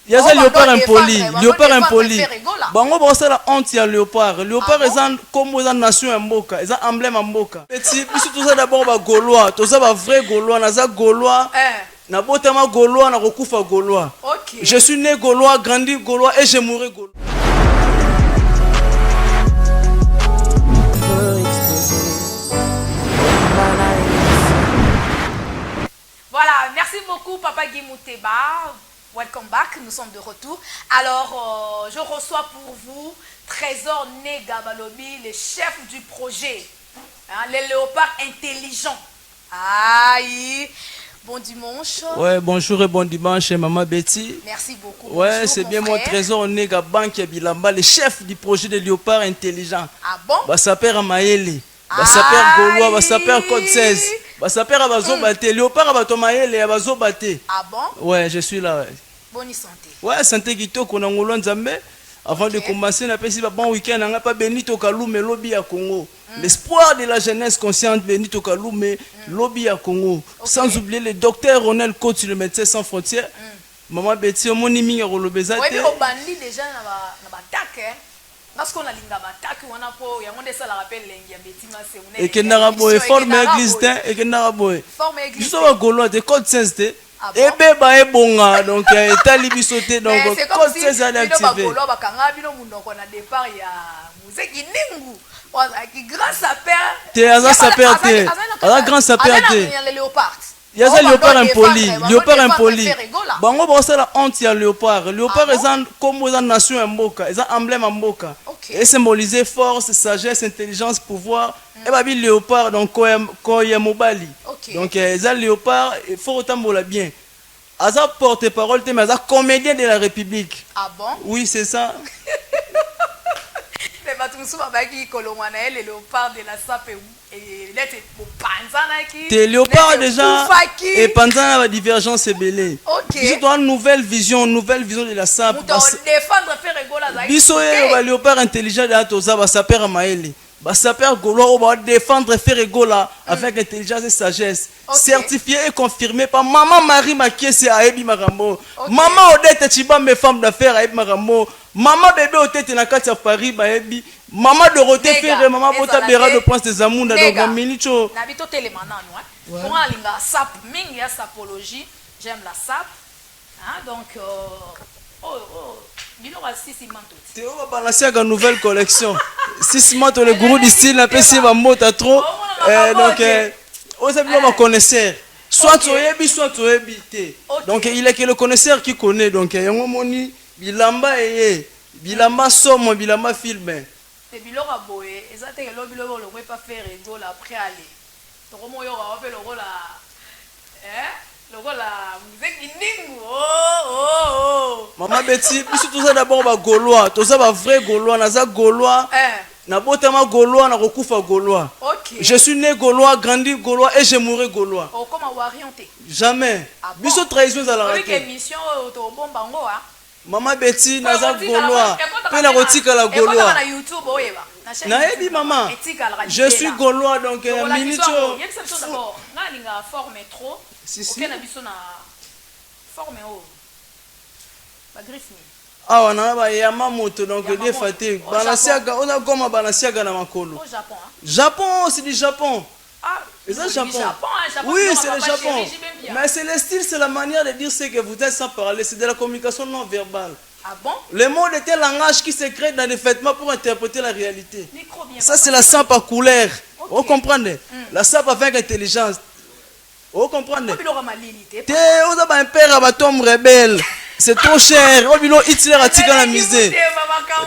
Il y a un léopard impoli. Léopard impoli. Bango bossa la honte ya léopard. Léopard est comme aux nations en boka. Ils ont emblème en boka. Petit, tout ça d'abord ba Gaulois. Tout ça ba vrai Gaulois. Naza Gaulois. Na botama Gaulois na rokufa Gaulois. Je suis né Gaulois, grandi Gaulois et je mourrai Gaulois. Voilà, merci beaucoup Papa Guy Mouteba. Welcome back, nous sommes de retour. Alors, je reçois pour vous Trésor Nega Balobi, le chef du projet, hein, les léopards intelligents. Aïe, bon dimanche. Ouais, bonjour et bon dimanche, Maman Betty. Merci beaucoup. Ouais, c'est bien mon Trésor Nega Bank Bilamba, le chef du projet des léopards intelligents. Ah bon? Bah, ça perd à Maëli. Bah, ça perd Gaulois, bah, ça perd Code 16. Bah, ça perd à Bazobate. Léopard à Batomaëli, à Bazobate. Ah bon? Ouais, je suis là. Ouais. Bonne santé. Ouais, santé qui toque, on a ngolo nzambe. Avant de commencer, on a passé un bon week-end, on n'a pas Benito Kaloume, lobby à Congo. L'espoir de la jeunesse consciente, Benito Kaloume, lobby à Congo. Sans oublier le docteur Ronel Coach, le médecin sans frontières. Maman Betty, mon nimi à Rolobezate. Oui, mais au bandi déjà, on a attaqué. Parce qu'on a l'attaque, on a pour, il y a un ça la rappelle Betty Massé. Et que Naraboé, forme église, et que Naraboé. Forme église. Juste au Gaulois, de Code 16. Et bébé est bon, donc il sauté donc Code 16 ans activé. Grâce à père. T'es à ça perdre. À grâce à perdre. Il y a un léopard impoli. Léopard impoli. Bango bossa la honte ya léopard. Léopard est comme aux nations en boka. Ils ont emblème en boka. Et symboliser force, sagesse, intelligence, pouvoir. Et babi léopard donc koya mobali. Donc ils ont léopard, il faut autant bien. Aza porte-parole, mais aza comédien de la République. Ah bon? Oui, c'est ça. Les léopards de la SAP et les léopards déjà et pendant la divergence est belée. Ils ont une nouvelle vision de la SAP. Biso les léopards intelligents de Toza va s'appeler à Maëli. Saper Gaulois, on va défendre Ferregola avec intelligence et sagesse. Certifié et confirmé par Maman Marie Makiese à Ebi Marambo. Maman Odette Chiba, mes femmes d'affaires à Ebi Marambo. Maman bébé Odette Nakati à Paris, Baebi. Maman Dorothée Ferre, Maman Bota Bera de Prince des Amounda. Donc, un minicho. Nabito télémanan, ouais. Pour aller à SAP, Ming, la sapologie. J'aime la SAP. Donc, tu vas balancer une nouvelle collection. 6 mois, le gourou du style n'a pas si va monter trop. Donc, on a un connaisseur. Soit tu es soit tu es bité. Donc, il est que le connaisseur qui connaît. Donc, il y a un moni, bilamba et bilamba somme, bilamba filmé. C'est bilora boé. Et ça, c'est le bilora, le pas faire rigole après aller. Donc, on va faire le rôle à. Maman Betty, tout ça d'abord ba Gaulois, tout ça ba vrai Gaulois, naza Gaulois. Na botama Gaulois, na rokufa Gaulois. Je suis né Gaulois, grandi Gaulois et je mourrai Gaulois. Comment orienté? Jamais. Biso trahison à la raté. Maman Betty, naza Gaulois. Pe na rotika la Gaulois. Na ebi maman. Je suis Gaulois donc minito. Forme trop. Si. Forme haut. Ah, on a Yamamoto, donc des fatigues. Balanciaga, on a comme Balanciaga dans Makolo. Au Japon. Japon, c'est du Japon. Ah, c'est le Japon. Japon. Oui, c'est le Japon. Mais c'est le style, c'est la manière de dire ce que vous êtes sans parler. C'est de la communication non verbale. Ah bon? Le monde est un langage qui se crée dans les vêtements pour interpréter la réalité. Ça, c'est la sape à couleur. Vous comprenez? La sape avec intelligence. Vous comprenez? On a un père à bateau rebelle. C'est trop cher. On a Hitler à tirer la misère.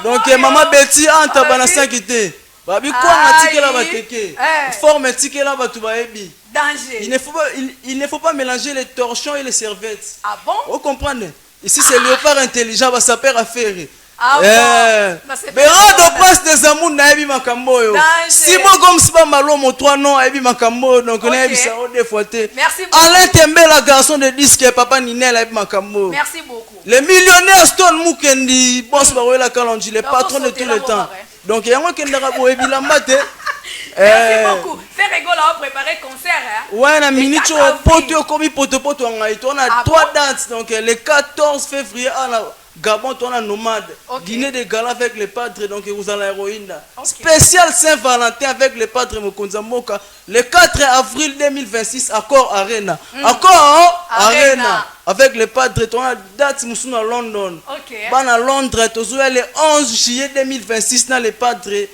Donc, Maman Betty, Anta Banassa qui était. Babi, quoi, on a tiré la bateke. Forme tiré la batoubaebi. Danger. Il ne faut pas mélanger les torchons et les serviettes. Ah bon? Vous comprenez? Ici, c'est léopard intelligent, va s'appeler à faire. Ah bon? Bérard de Prince des Amours n'a pas Makambo. Si moi comme ça malo mon trois noms a pas Makambo donc on a vu ça deux fois. Merci beaucoup. Alain Tembe la garçon de disque papa Ninel a pas Makambo. Merci beaucoup. Les millionnaires Stone Mukendi boss Barola Kalonji les patrons de tout le temps. Donc il y a un qui est bilamba te. Merci beaucoup. Faire rigolo à préparer concert hein. Ouais, na minute poto comme poto ngai on a 3 dates donc le 14 février à la Gabon on a nomade. Dîner de gala avec les padres donc vous allez héroïne. Spécial Saint-Valentin avec les padres Mokonza Mboka le 4 avril 2026 Accor Arena. Accor Arena avec les padres on a date musu à London. Ban à Londres tozoya le 11 juillet 2026 dans les padres.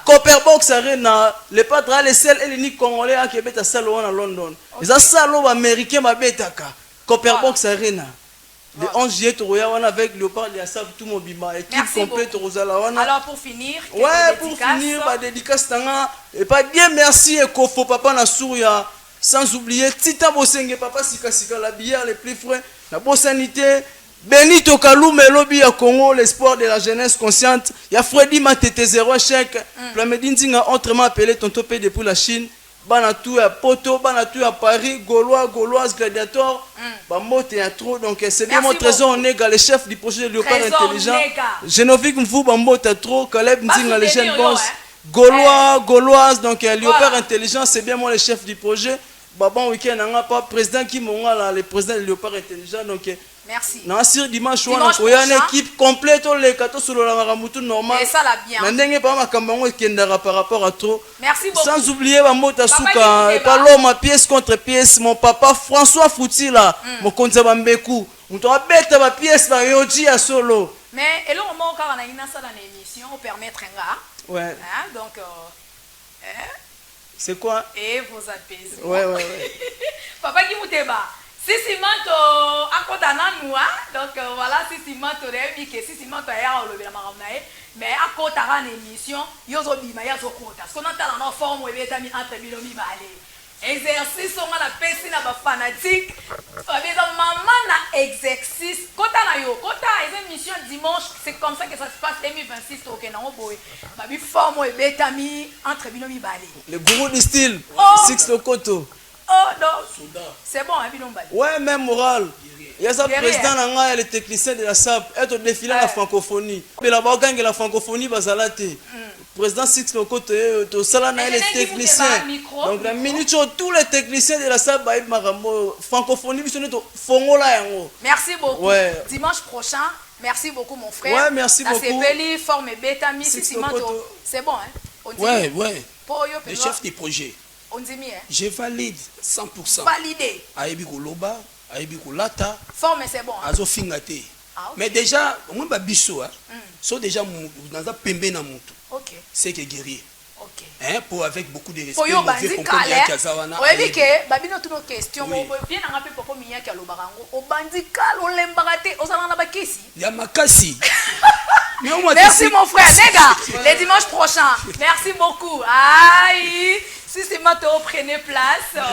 Copperbox Arena les padres les seuls et les congolais qui beta salon à London. Les salon américain ba betaka Copperbox Arena. Le 11 juillet, avec Léopard et Assab, tout mon bima, équipe complète. Alors pour finir, pour finir, ma dédicace, et pas bien merci, et Kofo Papa Nasouria, sans oublier Tita Bosenge, Papa Sika, la bière les plus frais, la bonne sanité, Benito Kalou, Melobi à Congo, l'espoir de la jeunesse consciente, il y a Freddy Matete, zéro chèque, Plamedine Zinga, autrement appelé Tonto P depuis la Chine. Banatou à Poto, Banatou à Paris, Gauloise, Gladiator, Bamote et trop. Donc c'est bien mon trésor Nega, le chef du projet de Léopard Intelligent. Genovic Mfou, Bamote trop, Caleb Nzinga, les jeunes boss. Gauloise, donc Léopard Intelligent, c'est bien moi le chef du projet. Babon week-end, on n'a pas président qui m'a là, le président de Léopard Intelligent. Donc merci. Nassir dimanche, on a une équipe complète, on les 14 sur la Maramutu normal. Et ça l'a bien. N'engagez pas ma campagne qui est par rapport à trop. Merci beaucoup. Sans oublier ma mota souka, et pas l'homme ma pièce contre pièce, mon papa François Fouti là, mon konza bambeku. On doit mettre ma pièce ma yoji à solo. Mais et là on manque quand on a une ça dans l'émission, on permettre un gars. Ouais. Hein, donc c'est quoi? Et vos apaisements. Ouais. Papa Gimuteba. Si manto akodana noa donc voilà si manto rebi que si manto ya olobi la maramnae mais akotara na émission yozo bima ya zo kota parce qu'on entend dans forme et betami entre bilomi balé exercice on a la pesi na ba fanatique ça maman na exercice kota na yo kota les émissions dimanche c'est comme ça que ça se passe 2026 au Kenya boy ba bi forme et betami entre bilomi balé le gourou du style Six Lokoto. Oh non, c'est bon, hein, Binomba. Ouais, même moral. Il y a ça, président Nanga et les techniciens de la SAP, être au défilé de la francophonie. Mais là-bas, quand la francophonie va s'arrêter. Président Six Lokoto, tout ça là, les techniciens. Donc, la minute, tous les techniciens de la SAP, francophonie, ils sont fongola. Merci beaucoup. Ouais. Dimanche prochain, merci beaucoup, mon frère. Ouais, merci beaucoup. C'est Beli, forme bêta, c'est bon, hein. On dit ouais. Le chef du projet. On dit bien. Je valide 100%. Validé. Aïbi Koloba, Aïbi Kolata. Forme, c'est bon. Azo Fingate. Mais déjà, moi, Babiso, sont déjà dans un pembe na mutu. Ok. C'est que guerrier. Ok. Hein, pour avec beaucoup de respect. Pour yo bandi kale. Oui, que babino toutes nos questions. Bien en rappel pourquoi miya ki alobarango. O bandi kale on l'embarate. O salana bakisi. Ya makasi. Merci mon frère. Nega, les dimanches prochains. Merci beaucoup. Aïe. Si c'est maintenant, prenez place.